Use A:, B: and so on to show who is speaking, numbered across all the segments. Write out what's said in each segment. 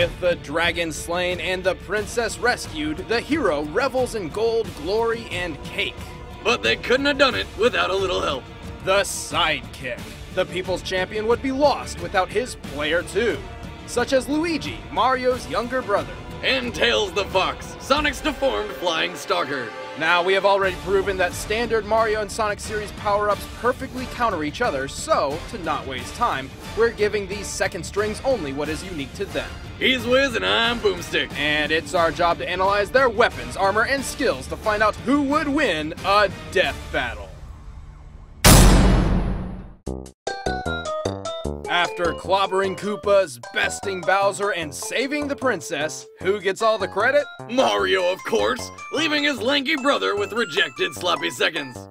A: With the dragon slain and the princess rescued, the hero revels in gold, glory, and cake.
B: But they couldn't have done it without a little help.
A: The sidekick. The people's champion would be lost without his player too, such as Luigi, Mario's younger brother.
B: And Tails the Fox, Sonic's deformed flying stalker.
A: Now, we have already proven that standard Mario and Sonic series power-ups perfectly counter each other, so, to not waste time, we're giving these second strings only what is unique to them.
B: He's Wiz and I'm Boomstick.
A: And it's our job to analyze their weapons, armor, and skills to find out who would win a death battle. After clobbering Koopas, besting Bowser, and saving the princess, who gets all the credit?
B: Mario, of course, leaving his lanky brother with rejected sloppy seconds.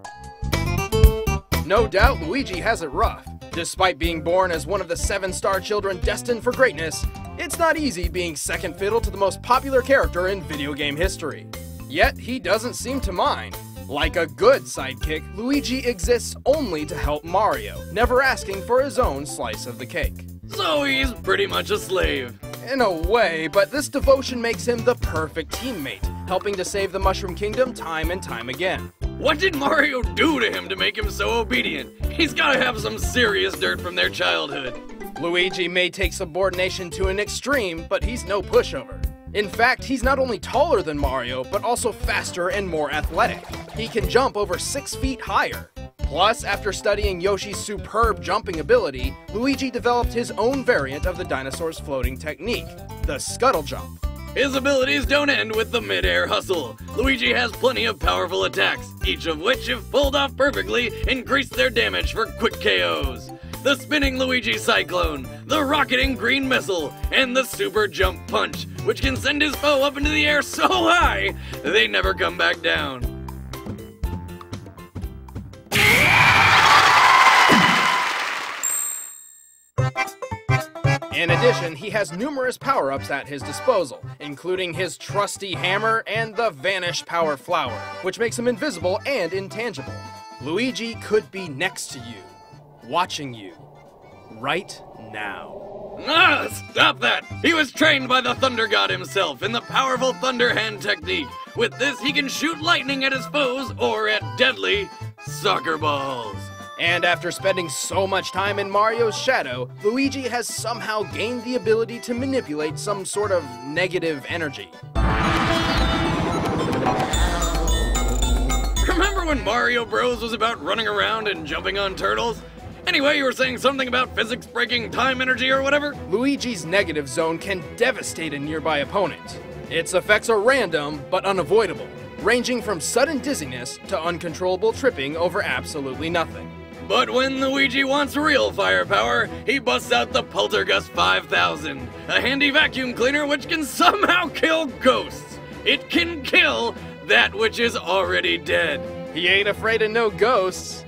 A: No doubt Luigi has it rough. Despite being born as one of the 7-star children destined for greatness, it's not easy being second fiddle to the most popular character in video game history. Yet, he doesn't seem to mind. Like a good sidekick, Luigi exists only to help Mario, never asking for his own slice of the cake.
B: So he's pretty much a slave.
A: In a way, but this devotion makes him the perfect teammate, helping to save the Mushroom Kingdom time and time again.
B: What did Mario do to him to make him so obedient? He's gotta have some serious dirt from their childhood.
A: Luigi may take subordination to an extreme, but he's no pushover. In fact, he's not only taller than Mario, but also faster and more athletic. He can jump over 6 feet higher. Plus, after studying Yoshi's superb jumping ability, Luigi developed his own variant of the dinosaur's floating technique, the scuttle jump.
B: His abilities don't end with the mid-air hustle. Luigi has plenty of powerful attacks, each of which, if pulled off perfectly, increase their damage for quick KOs. The spinning Luigi Cyclone, the rocketing green missile, and the super jump punch, which can send his foe up into the air so high, they never come back down.
A: In addition, he has numerous power-ups at his disposal, including his trusty hammer and the Vanish Power Flower, which makes him invisible and intangible. Luigi could be next to you, watching you, right now.
B: Ah, stop that! He was trained by the Thunder God himself in the powerful Thunder Hand technique. With this, he can shoot lightning at his foes or at deadly soccer balls.
A: And after spending so much time in Mario's shadow, Luigi has somehow gained the ability to manipulate some sort of negative energy.
B: Remember when Mario Bros was about running around and jumping on turtles? Anyway, you were saying something about physics breaking time energy or whatever?
A: Luigi's negative zone can devastate a nearby opponent. Its effects are random, but unavoidable, ranging from sudden dizziness to uncontrollable tripping over absolutely nothing.
B: But when Luigi wants real firepower, he busts out the Poltergust 5000, a handy vacuum cleaner which can somehow kill ghosts. It can kill that which is already dead.
A: He ain't afraid of no ghosts.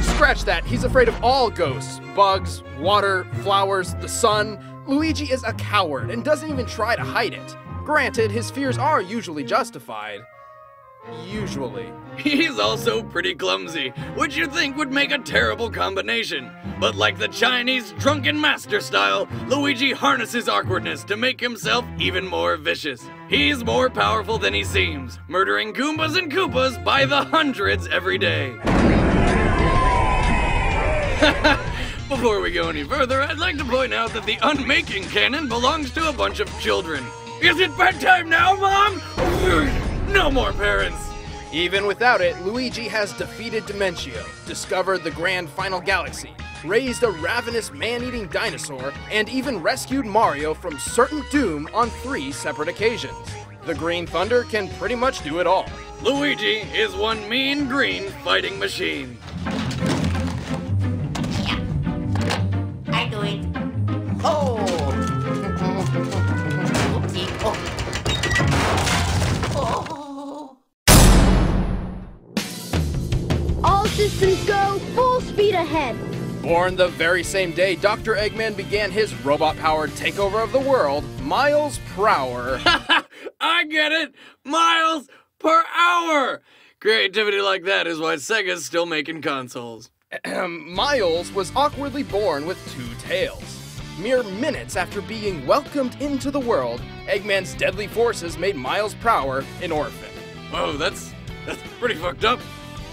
A: Scratch that, he's afraid of all ghosts. Bugs, water, flowers, the sun. Luigi is a coward and doesn't even try to hide it. Granted, his fears are usually justified. Usually.
B: He's also pretty clumsy, which you'd think would make a terrible combination. But like the Chinese drunken master style, Luigi harnesses awkwardness to make himself even more vicious. He's more powerful than he seems, murdering Goombas and Koopas by the hundreds every day. Before we go any further, I'd like to point out that the unmaking canon belongs to a bunch of children. Is it bedtime now, Mom? No more parents!
A: Even without it, Luigi has defeated Dementio, discovered the Grand Final Galaxy, raised a ravenous man-eating dinosaur, and even rescued Mario from certain doom on 3 separate occasions. The Green Thunder can pretty much do it all.
B: Luigi is one mean green fighting machine.
C: Yeah, I do it. Oh! Oopsie, oh.
D: All systems go, full speed ahead.
A: Born the very same day Dr. Eggman began his robot-powered takeover of the world, Miles Prower.
B: I get it! Miles per hour! Creativity like that is why Sega's still making consoles.
A: Miles was awkwardly born with 2 tails. mere minutes after being welcomed into the world, Eggman's deadly forces made Miles Prower an orphan.
B: Whoa, that's pretty fucked up.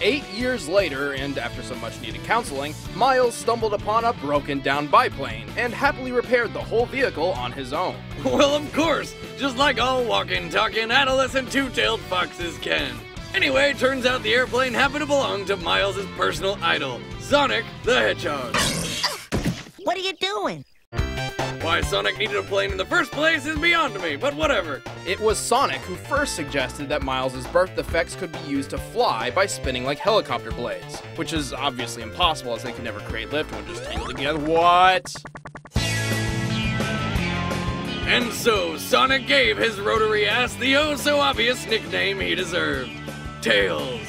A: 8 years later, and after some much-needed counseling, Miles stumbled upon a broken-down biplane and happily repaired the whole vehicle on his own.
B: Well, of course, just like all walking, talking, adolescent two-tailed foxes can. Anyway, turns out the airplane happened to belong to Miles' personal idol, Sonic the Hedgehog.
C: What are you doing?
B: Why Sonic needed a plane in the first place is beyond me, but whatever.
A: It was Sonic who first suggested that Miles' birth defects could be used to fly by spinning like helicopter blades, which is obviously impossible as they could never create lift when just tangled together. What?
B: And so, Sonic gave his rotary ass the oh-so-obvious nickname he deserved. Tails.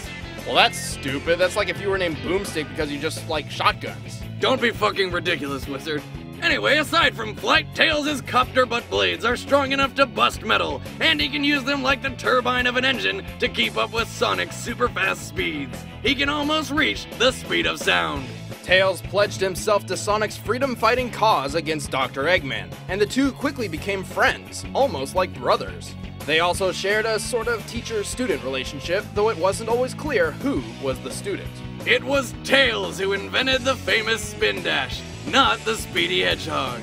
A: Well, that's stupid. That's like if you were named Boomstick because you just like shotguns.
B: Don't be fucking ridiculous, Wizard. Anyway, aside from flight, Tails' copter butt blades are strong enough to bust metal, and he can use them like the turbine of an engine to keep up with Sonic's super fast speeds. He can almost reach the speed of sound.
A: Tails pledged himself to Sonic's freedom-fighting cause against Dr. Eggman, and the two quickly became friends, almost like brothers. They also shared a sort of teacher-student relationship, though it wasn't always clear who was the student.
B: It was Tails who invented the famous spin dash, not the Speedy Hedgehog.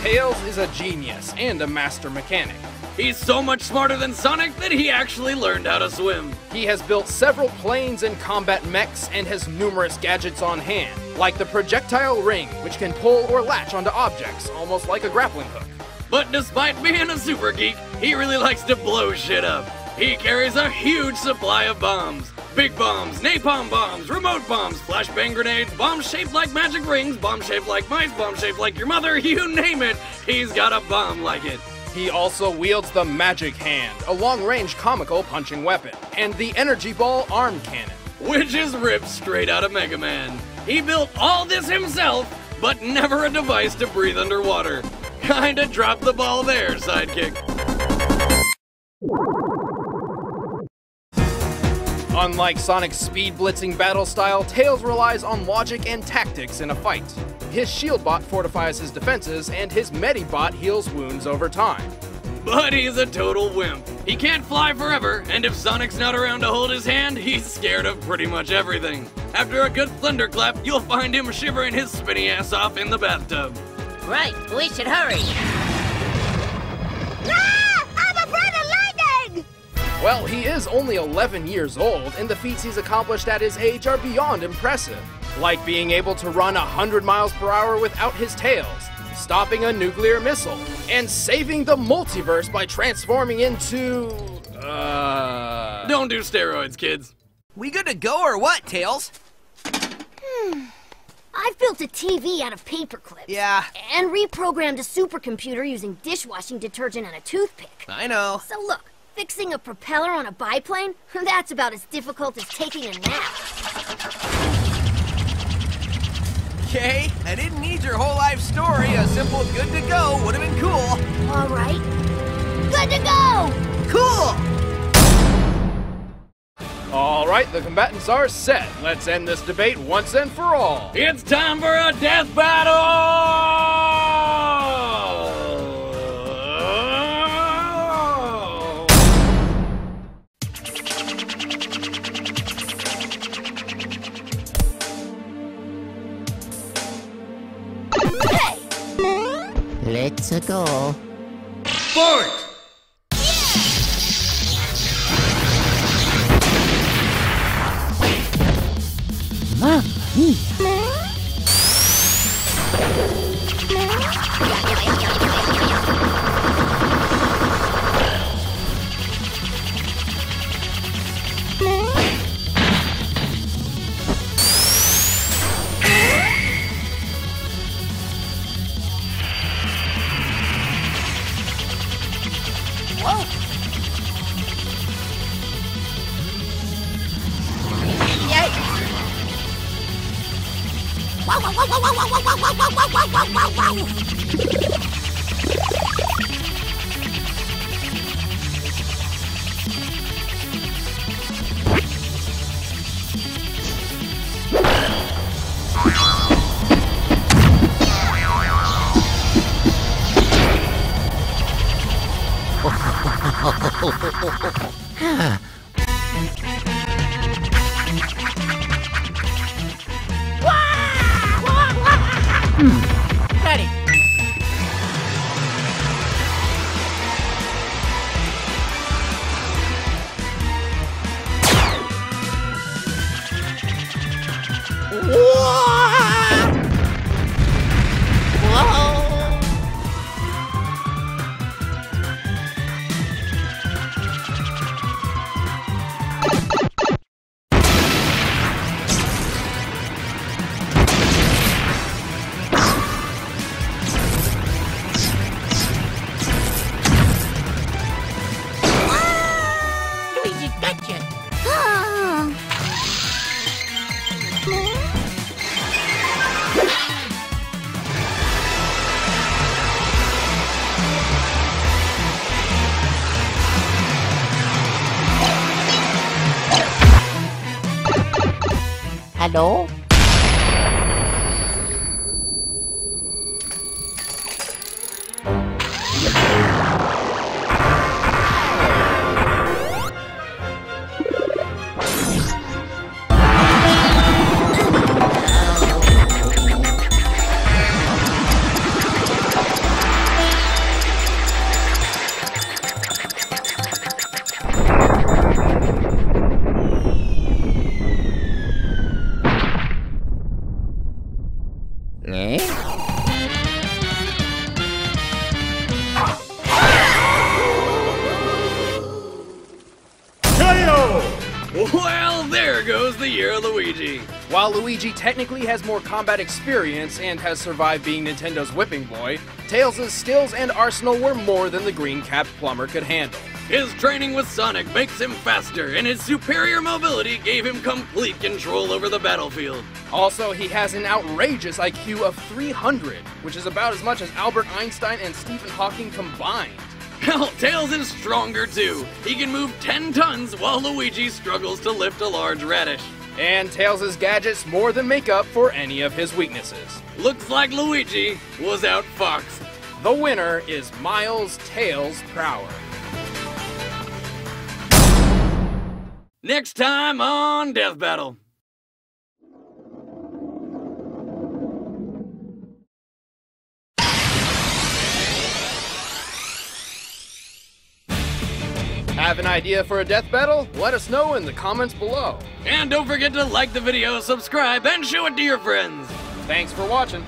A: Tails is a genius and a master mechanic.
B: He's so much smarter than Sonic that he actually learned how to swim.
A: He has built several planes and combat mechs and has numerous gadgets on hand, like the projectile ring, which can pull or latch onto objects, almost like a grappling hook.
B: But despite being a super geek, he really likes to blow shit up. He carries a huge supply of bombs. Big bombs, napalm bombs, remote bombs, flashbang grenades, bombs shaped like magic rings, bombs shaped like mice, bombs shaped like your mother, you name it, he's got a bomb like it.
A: He also wields the Magic Hand, a long-range comical punching weapon, and the Energy Ball arm cannon,
B: which is ripped straight out of Mega Man. He built all this himself, but never a device to breathe underwater. Kinda dropped the ball there, sidekick.
A: Unlike Sonic's speed-blitzing battle style, Tails relies on logic and tactics in a fight. His shield bot fortifies his defenses, and his Medibot heals wounds over time.
B: But he's a total wimp. He can't fly forever, and if Sonic's not around to hold his hand, he's scared of pretty much everything. After a good thunderclap, you'll find him shivering his spinny ass off in the bathtub.
C: Right, we should hurry.
A: Well, he is only 11 years old, and the feats he's accomplished at his age are beyond impressive. Like being able to run 100 miles per hour without his tails, stopping a nuclear missile, and saving the multiverse by transforming into...
B: Don't do steroids, kids.
E: We good to go or what, Tails?
D: I've built a TV out of paper clips.
E: Yeah.
D: And reprogrammed a supercomputer using dishwashing detergent and a toothpick.
E: I know.
D: So look, fixing a propeller on a biplane? That's about as difficult as taking a nap.
E: Okay, I didn't need your whole life story. A simple good to go would have been cool.
D: All right. Good to go!
E: Cool!
A: All right, the combatants are set. Let's end this debate once and for all.
B: It's time for a death battle!
C: Let's go.
B: Forward!
C: Mamma mia. Got it. Luigi, gotcha. Hello?
B: Well, there goes the year of Luigi.
A: While Luigi technically has more combat experience and has survived being Nintendo's whipping boy, Tails' skills and arsenal were more than the green-capped plumber could handle.
B: His training with Sonic makes him faster, and his superior mobility gave him complete control over the battlefield.
A: Also, he has an outrageous IQ of 300, which is about as much as Albert Einstein and Stephen Hawking combined.
B: Hell, Tails is stronger too. He can move 10 tons while Luigi struggles to lift a large radish.
A: And Tails' gadgets more than make up for any of his weaknesses.
B: Looks like Luigi was outfoxed.
A: The winner is Miles Tails Prower.
B: Next time on Death Battle.
A: Have an idea for a death battle? Let us know in the comments below.
B: And don't forget to like the video, subscribe, and show it to your friends.
A: Thanks for watching.